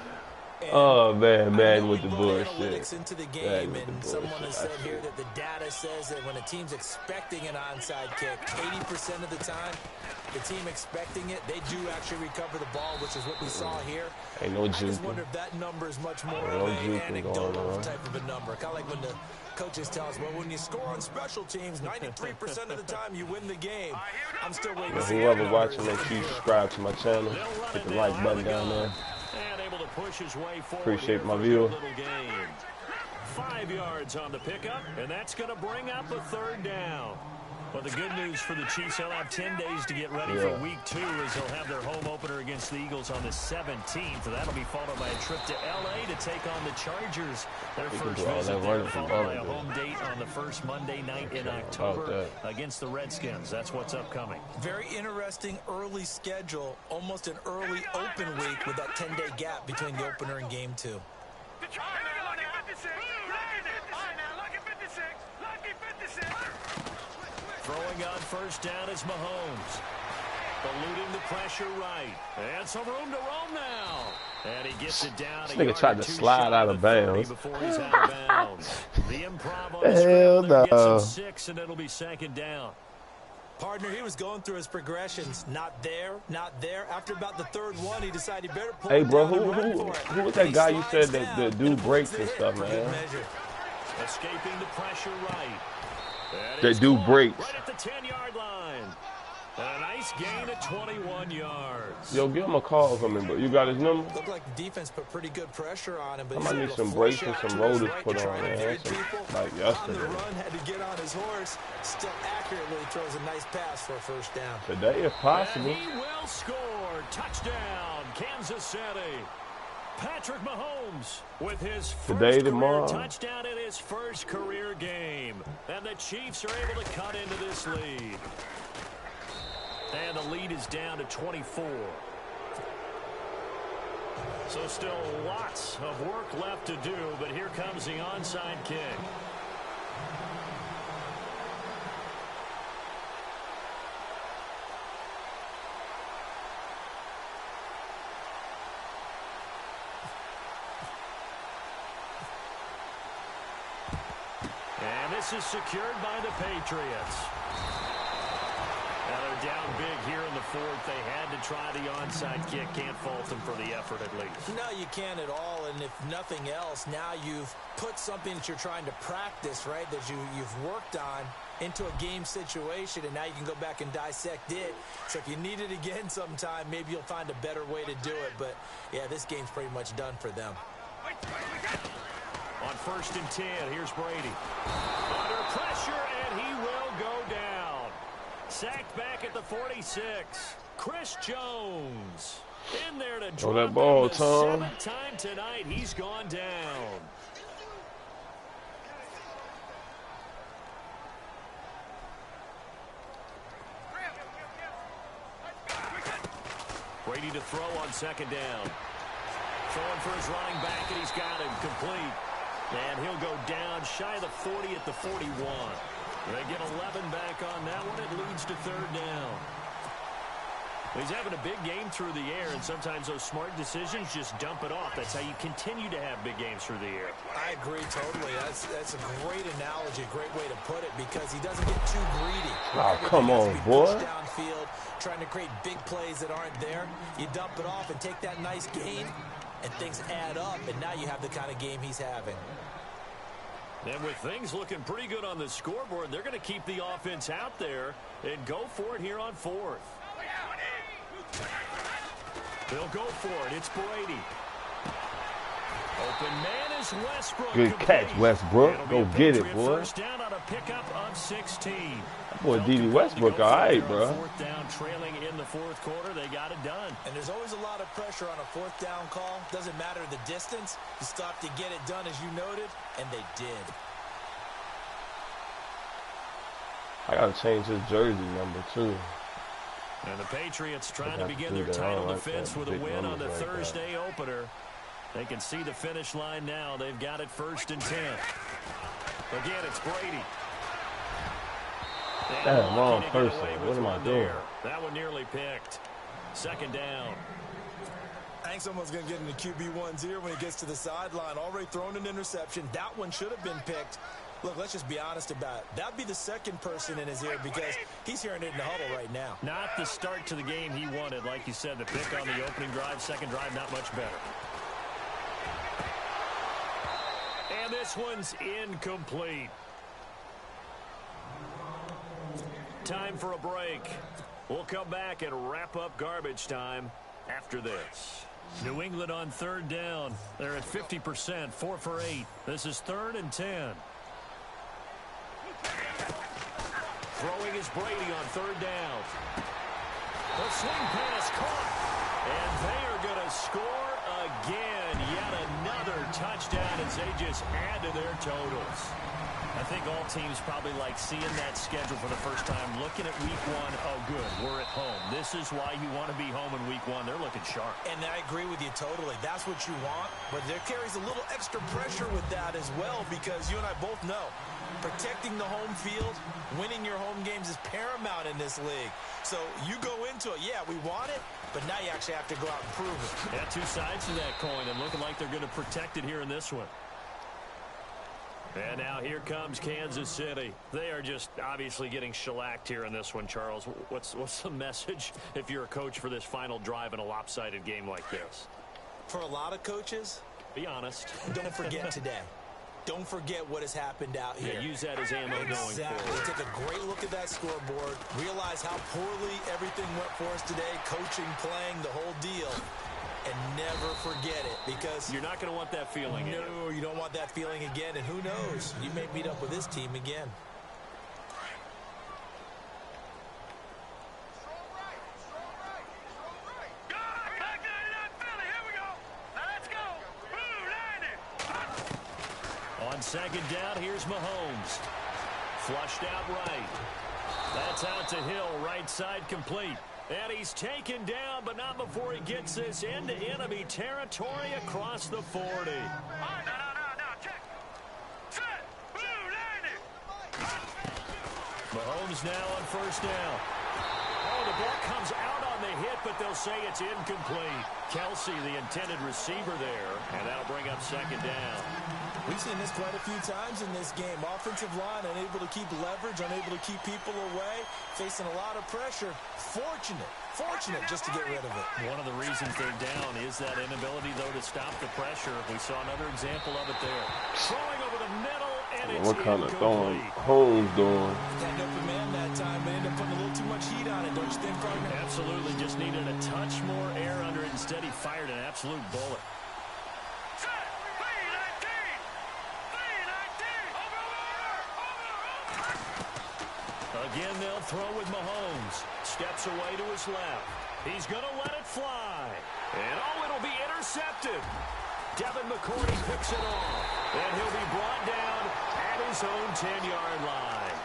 E: Oh man, with the bullshit.
C: Into the game, and someone has said here that the data says that when a team's expecting an onside kick, 80% of the time, the team expecting it, they do actually recover the ball, which is what we saw here.
E: Ain't no juking.
C: I just wonder if that number is much more of an anecdotal type of a number. Kind of like when the coaches tell us, well, when you score on special teams, 93% of the time you win the game. I'm still waiting to see
E: whoever watching, make sure you subscribe to my channel. Hit the like button down there.
B: Push his way forward.
E: Appreciate my view.
B: 5 yards on the pickup, and that's going to bring up a 3rd down. But the good news for the Chiefs, they'll have 10 days to get ready for week 2 as they'll have their home opener against the Eagles on the 17th. That'll be followed by a trip to L.A. to take on the Chargers. Their first visit there, followed by a home date on the first Monday night in October against the Redskins. That's what's upcoming.
C: Very interesting early schedule, almost an early open week with that 10-day gap between the opener and game 2.
B: Throwing on 1st down is Mahomes. Eluding the pressure right. And some room to roam now. And he gets it down.
E: This nigga tried to slide out of bounds.
B: Before he's out of bounds. The improv on the gets him 6, and it'll be 2nd down.
C: Partner, he was going through his progressions. Not there, not there. After about the 3rd one, he decided he better pull
E: Hey, bro,
C: who
E: was that guy you said that do breaks and stuff, man?
B: Escaping the pressure right.
E: They do breaks.
B: Right at the 10-yard line. And a nice gain of 21 yards.
E: Yo, give him a call for me, bro. You got his number?
C: Looked like the defense put pretty good pressure on him. But
E: I might need some brakes and some rotors put on, man. Like yesterday.
C: On the run, had to get on his horse. Still accurately throws a nice pass for a 1st down.
E: Today, if possible.
B: And he will score. Touchdown, Kansas City. Patrick Mahomes with his first career touchdown in his first career game. And the Chiefs are able to cut into this lead. And the lead is down to 24. So still lots of work left to do, but here comes the onside kick. And this is secured by the Patriots. Now they're down big here in the 4th. They had to try the onside kick. Can't fault them for the effort at least.
C: No, you can't at all. And if nothing else, now you've put something that you're trying to practice, right, that you've worked on into a game situation, and now you can go back and dissect it. So if you need it again sometime, maybe you'll find a better way to do it. But, yeah, this game's pretty much done for them.
B: On 1st and 10, here's Brady. Under pressure, and he will go down. Sacked back at the 46. Chris Jones. In there to
E: Throw
B: drop
E: that ball,
B: the
E: Tom.
B: 7th time tonight. He's gone down. Brady to throw on 2nd down. Throwing for his running back, and he's got him complete. And he'll go down shy of the 40 at the 41. They get 11 back on that one. It leads to 3rd down. He's having a big game through the air, and sometimes those smart decisions just dump it off. That's how you continue to have big games through the air.
C: I agree totally. That's a great analogy, a great way to put it, because he doesn't get too greedy.
E: Oh, come on, boy.
C: Downfield, trying to create big plays that aren't there. You dump it off and take that nice gain, and things add up, and now you have the kind of game he's having.
B: And with things looking pretty good on the scoreboard, they're going to keep the offense out there and go for it here on 4th. They'll go for it. It's Brady. Open man is Westbrook.
E: Good catch, Westbrook. Go get it, boy.
B: First down on a pickup of 16.
E: That boy, D.D. Westbrook, all right, bro.
B: 4th down, trailing in the 4th quarter. They got it done.
C: And there's always a lot of pressure on a 4th down call. Doesn't matter the distance. You stop to get it done, as you noted, and they did.
E: I got to change his jersey number, too.
B: And the Patriots trying to begin their title defense with a win on the Thursday opener. They can see the finish line now. They've got it 1st and 10. Again, it's Brady.
E: Damn, wrong person. What am I doing?
B: That one nearly picked. 2nd down.
C: I think someone's going to get into QB1s here when he gets to the sideline. Already thrown an interception. That one should have been picked. Look, let's just be honest about it. That'd be the 2nd person in his ear, because he's hearing it in the huddle right now.
B: Not the start to the game he wanted. Like you said, the pick on the opening drive, 2nd drive, not much better. And this one's incomplete. Time for a break. We'll come back and wrap up garbage time after this. New England on 3rd down. They're at 50%, 4 for 8. This is 3rd and 10. Throwing is Brady on 3rd down. The swing pass caught. And they are going to score again. Yet another touchdown as they just add to their totals. I think all teams probably like seeing that schedule for the first time, looking at week 1. Oh, good, we're at home. This is why you want to be home in week 1. They're looking sharp.
C: And I agree with you totally. That's what you want. But there carries a little extra pressure with that as well, because you and I both know protecting the home field, winning your home games is paramount in this league. So you go into it, yeah, we want it, but now you actually have to go out and prove it.
B: Yeah, 2 sides to that coin, and looking like they're going to protect it here in this one. And now here comes Kansas City. They are just obviously getting shellacked here in this one, Charles. What's the message if you're a coach for this final drive in a lopsided game like this?
C: For a lot of coaches,
B: be honest.
C: Don't forget today. Don't forget what has happened out here.
B: Yeah, use that as ammo going forward.
C: Take a great look at that scoreboard. Realize how poorly everything went for us today. Coaching, playing, the whole deal. And never forget it, because
B: you're not going to want that feeling again.
C: No, you don't want that feeling again. And who knows? You may meet up with this team again.
B: On 2nd down, here's Mahomes. Flushed out right. That's out to Hill, right side complete. And he's taken down, but not before he gets this into enemy territory across the 40. Mahomes now on 1st down. Oh, the ball comes out on the hit, but they'll say it's incomplete. Kelsey, the intended receiver there, and that'll bring up 2nd down.
C: We've seen this quite a few times in this game. Offensive line unable to keep leverage, unable to keep people away, facing a lot of pressure. Fortunate just to get rid of it.
B: One of the reasons they're down is that inability, though, to stop the pressure. We saw another example of it there. Throwing over the middle, and it's
E: what kind of throwing Holmes doing?
C: Had an open man that time, but ended up putting a little too much heat on it, don't you think, partner?
B: Absolutely. Just needed a touch more air under it. Instead, he fired an absolute bullet. Again, they'll throw with Mahomes. Steps away to his left. He's going to let it fly. And, oh, it'll be intercepted. Devin McCourty picks it off. And he'll be brought down at his own 10-yard line.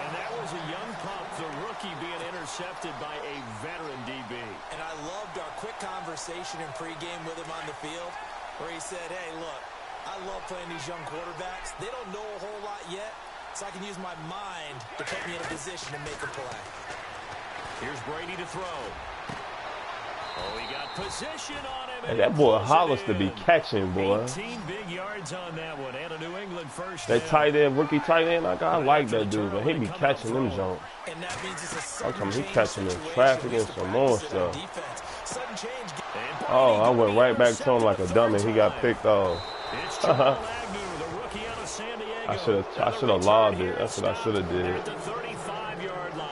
B: And that was a young pup, the rookie, being intercepted by a veteran DB.
C: And I loved our quick conversation in pregame with him on the field where he said, hey, look, I love playing these young quarterbacks. They don't know a whole lot yet, so I can use my mind to put me in a position to make a play.
B: Here's Brady to throw. Oh, he got position on him.
E: Hey, that boy Hollis to be catching, boy.
B: 18 big yards on that one, and a New England first
E: That
B: down.
E: tight end, rookie tight end, I like that dude, but he be catching them jumps.
C: And that means it's a
E: I'm
C: sudden
E: talking, he
C: change
E: catching in
C: situation.
E: traffic
C: He has
E: and
C: to
E: some more
C: practice it on
E: stuff.
C: defense. Sudden change.
E: Oh, I went right back to him like a dummy. He got picked off.
B: It's Jamal Agnew, the rookie out of San Diego.
E: I should have lobbed it. That's what I should have did.
B: At the 35-yard line.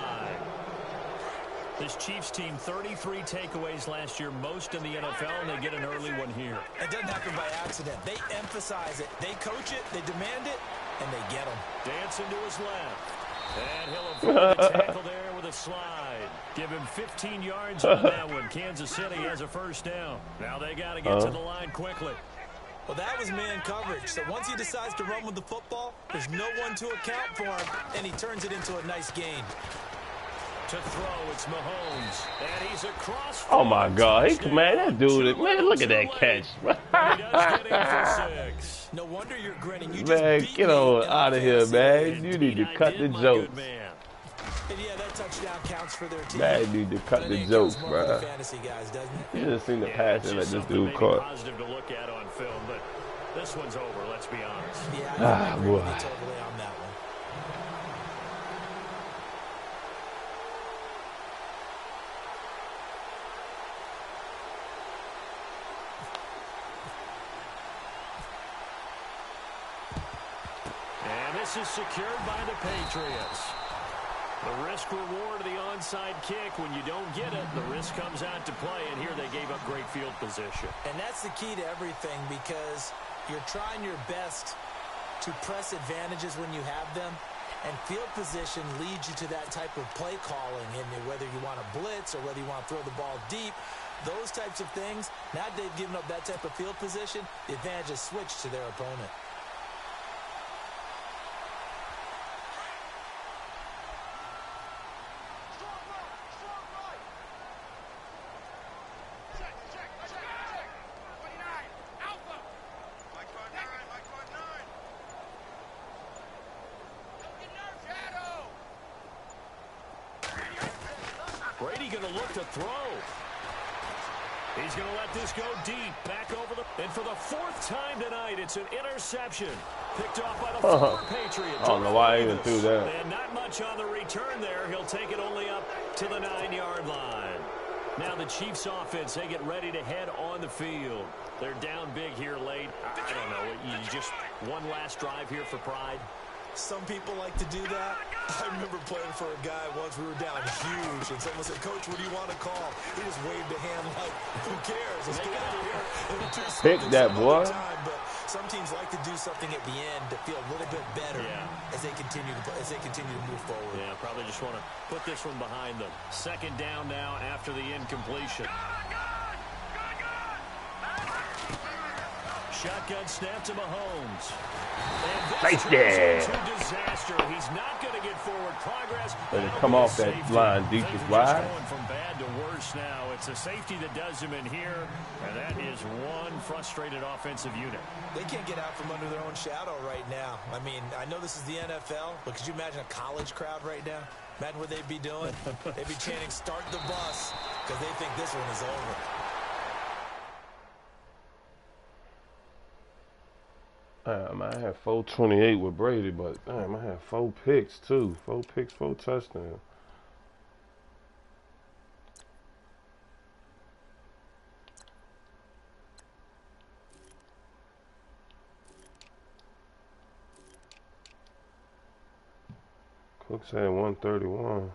B: This Chiefs team, 33 takeaways last year, most in the NFL, and they get an early one here.
C: It doesn't happen by accident. They emphasize it. They coach it. They demand it, and they get them.
B: Dancing to his left. And he'll avoid the tackle there with a slide. Give him 15 yards on that one. Kansas City has a first down. Now they got to get to the line quickly.
C: Well, that was man coverage. So once he decides to run with the football, there's no one to account for him, and he turns it into a nice gain.
B: To throw, it's Mahomes, and he's across.
E: Oh my God, man, that dude, man, look at that catch.
B: He does get in for 6.
C: No wonder you're grinning. You
E: Man,
C: just beat
E: get
C: me
E: on
C: in
E: out of here, man. You need to cut the jokes.
C: And yeah, that touchdown counts for their team.
E: Man, need to cut the jokes, bro.
C: Fantasy guys, doesn't it?
E: You just seen the pass that this dude caught.
B: Positive to look at on film, but this one's over. Let's be honest.
C: Yeah, I agree with
E: boy.
C: you totally on that one.
B: And this is secured by the Patriots. The risk-reward of the onside kick. When you don't get it, the risk comes out to play, and here they gave up great field position.
C: And that's the key to everything, because you're trying your best to press advantages when you have them, and field position leads you to that type of play calling, and whether you want to blitz or whether you want to throw the ball deep, those types of things. Now they've given up that type of field position, the advantage is switched to their opponent.
B: Brady going to look to throw. He's going to let this go deep. Back over the... And for the 4th time tonight, it's an interception. Picked off by the former Patriot.
E: I don't know why I even threw that.
B: And not much on the return there. He'll take it only up to the 9-yard line. Now the Chiefs offense, they get ready to head on the field. They're down big here late. I don't know. You just one last drive here for pride.
C: Some people like to do that. I remember playing for a guy once. We were down huge, and someone said, "Coach, what do you want to call?" He just waved a hand like, "Who cares? Let's get out of here."
E: Pick that, boy.
C: But some teams like to do something at the end to feel a little bit better as they continue to move forward.
B: Yeah, probably just want to put this one behind them. 2nd down now after the incompletion. Shotgun snap to Mahomes.
E: Right there.
B: Disaster. He's not going to get forward progress.
E: Better come off that line deep as wide.
B: Going from bad to worse now. It's a safety that does him in here, and that is one frustrated offensive unit.
C: They can't get out from under their own shadow right now. I mean, I know this is the NFL, but could you imagine a college crowd right now? Imagine what they'd be doing. They'd be chanting, "Start the bus," because they think this one is over.
E: I had 428 with Brady, but damn, I had 4 picks too. 4 picks, 4 touchdowns. Cooks had 131.